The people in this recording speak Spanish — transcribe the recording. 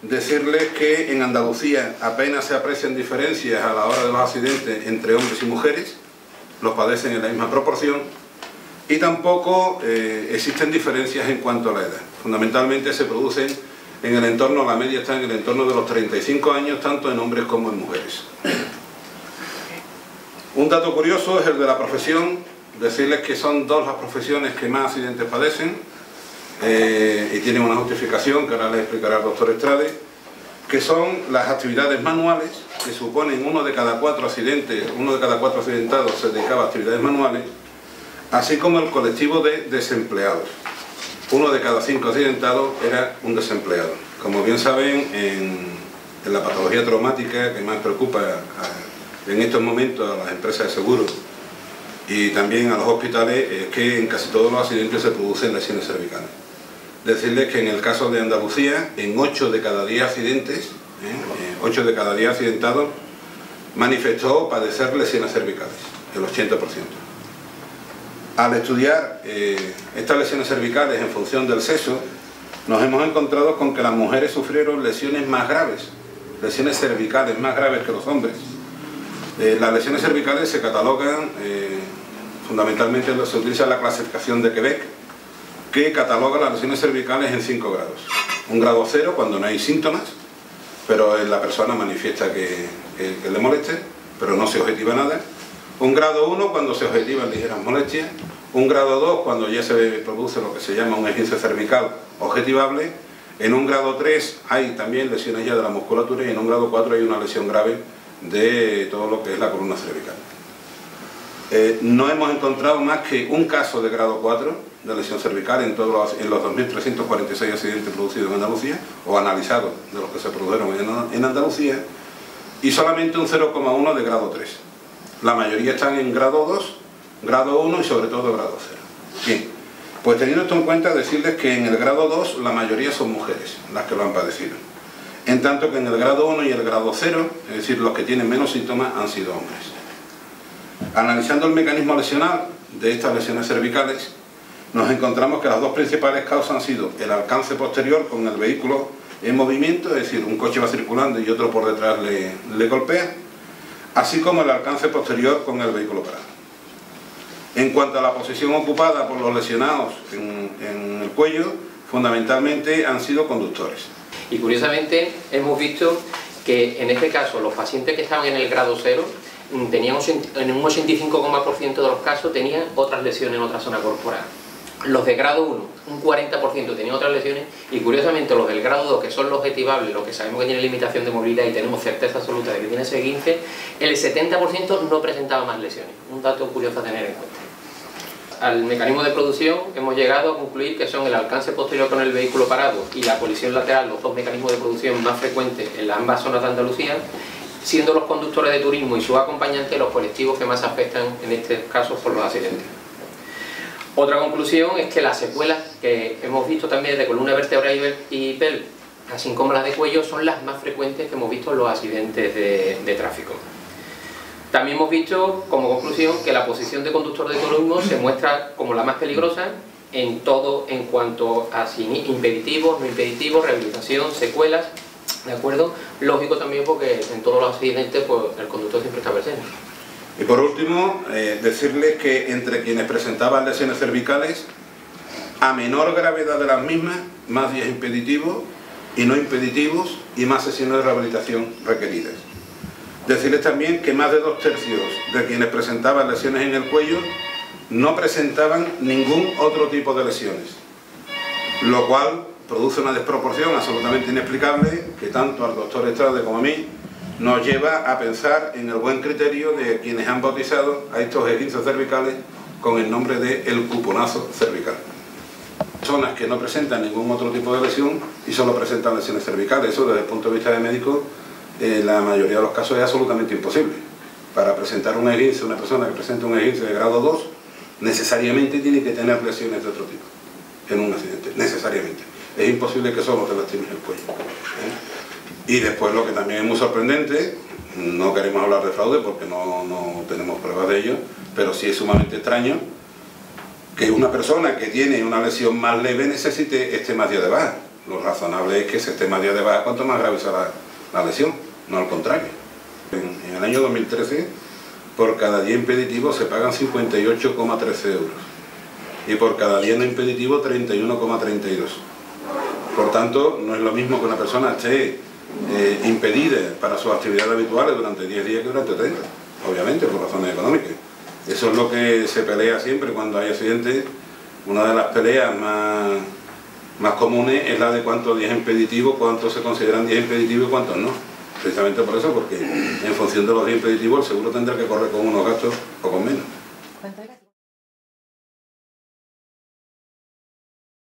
decirles que en Andalucía apenas se aprecian diferencias a la hora de los accidentes entre hombres y mujeres, los padecen en la misma proporción, y tampoco existen diferencias en cuanto a la edad. Fundamentalmente se producen en el entorno, la media está en el entorno de los 35 años, tanto en hombres como en mujeres. Un dato curioso es el de la profesión, decirles que son dos las profesiones que más accidentes padecen, y tienen una justificación que ahora les explicará el doctor Estrade, que son las actividades manuales, que suponen uno de cada cuatro accidentados se dedicaba a actividades manuales, así como el colectivo de desempleados. Uno de cada 5 accidentados era un desempleado. Como bien saben, en la patología traumática que más preocupa en estos momentos a las empresas de seguros y también a los hospitales, es que en casi todos los accidentes se producen lesiones cervicales. Decirles que en el caso de Andalucía, en 8 de cada 10 accidentes, 8 de cada 10 accidentados manifestó padecer lesiones cervicales, el 80%. Al estudiar estas lesiones cervicales en función del sexo, nos hemos encontrado con que las mujeres sufrieron lesiones más graves, lesiones cervicales más graves que los hombres. Las lesiones cervicales se catalogan, fundamentalmente se utiliza la clasificación de Quebec, que cataloga las lesiones cervicales en 5 grados. Un grado 0 cuando no hay síntomas, pero la persona manifiesta que le moleste, pero no se objetiva nada. Un grado 1 cuando se objetivan ligeras molestias. Un grado 2 cuando ya se produce lo que se llama un esguince cervical objetivable. En un grado 3 hay también lesiones ya de la musculatura, y en un grado 4 hay una lesión grave de todo lo que es la columna cervical. No hemos encontrado más que un caso de grado 4 de lesión cervical en los 2.346 accidentes producidos en Andalucía, o analizados de los que se produjeron en Andalucía, y solamente un 0,1 de grado 3. La mayoría están en grado 2, grado 1 y sobre todo grado 0. Bien, pues teniendo esto en cuenta, decirles que en el grado 2 la mayoría son mujeres las que lo han padecido, en tanto que en el grado 1 y el grado 0, es decir, los que tienen menos síntomas, han sido hombres. Analizando el mecanismo lesional de estas lesiones cervicales, nos encontramos que las dos principales causas han sido el alcance posterior con el vehículo en movimiento, es decir, un coche va circulando y otro por detrás le golpea, así como el alcance posterior con el vehículo parado. En cuanto a la posición ocupada por los lesionados en el cuello, fundamentalmente han sido conductores. Y curiosamente hemos visto que en este caso los pacientes que estaban en el grado 0 tenían en un 85% de los casos tenían otras lesiones en otra zona corporal. Los de grado 1, un 40% tenían otras lesiones, y curiosamente los del grado 2, que son los objetivables, los que sabemos que tienen limitación de movilidad y tenemos certeza absoluta de que tienen ese esguince, el 70% no presentaba más lesiones. Un dato curioso a tener en cuenta. Al mecanismo de producción hemos llegado a concluir que son el alcance posterior con el vehículo parado y la colisión lateral los dos mecanismos de producción más frecuentes en ambas zonas de Andalucía, siendo los conductores de turismo y sus acompañantes los colectivos que más afectan en este caso por los accidentes. Otra conclusión es que las secuelas que hemos visto también de columna vertebral y pelvis, así como las de cuello, son las más frecuentes que hemos visto en los accidentes de tráfico. También hemos visto como conclusión que la posición de conductor de turismo se muestra como la más peligrosa en todo en cuanto a impeditivos, no impeditivos, rehabilitación, secuelas, ¿de acuerdo? Lógico también porque en todos los accidentes pues, el conductor siempre está presente. Y por último, decirles que entre quienes presentaban lesiones cervicales, a menor gravedad de las mismas, más días impeditivos y no impeditivos y más sesiones de rehabilitación requeridas. Decirles también que más de 2/3 de quienes presentaban lesiones en el cuello no presentaban ningún otro tipo de lesiones, lo cual produce una desproporción absolutamente inexplicable que tanto al doctor Estrade como a mí nos lleva a pensar en el buen criterio de quienes han bautizado a estos esguinces cervicales con el nombre de el cuponazo cervical. Personas que no presentan ningún otro tipo de lesión y solo presentan lesiones cervicales, eso desde el punto de vista de médico, en la mayoría de los casos es absolutamente imposible. Para presentar un esguince, una persona que presenta un esguince de grado 2, necesariamente tiene que tener lesiones de otro tipo en un accidente, necesariamente. Es imposible que solo te lastimes el cuello. Y después lo que también es muy sorprendente, no queremos hablar de fraude porque no tenemos pruebas de ello, pero sí es sumamente extraño que una persona que tiene una lesión más leve necesite más días de baja. Lo razonable es que se esté más días de baja cuanto más grave sea la lesión, no al contrario. En el año 2013, por cada día impeditivo se pagan 58,13 euros y por cada día no impeditivo 31,32. Por tanto, no es lo mismo que una persona esté impedida para sus actividades habituales durante 10 días que durante 30, obviamente, por razones económicas. Eso es lo que se pelea siempre cuando hay accidentes. Una de las peleas más comunes es la de cuántos días impeditivos, cuántos se consideran días impeditivos y cuántos no. Precisamente por eso, porque en función de los días impeditivos el seguro tendrá que correr con unos gastos o con menos.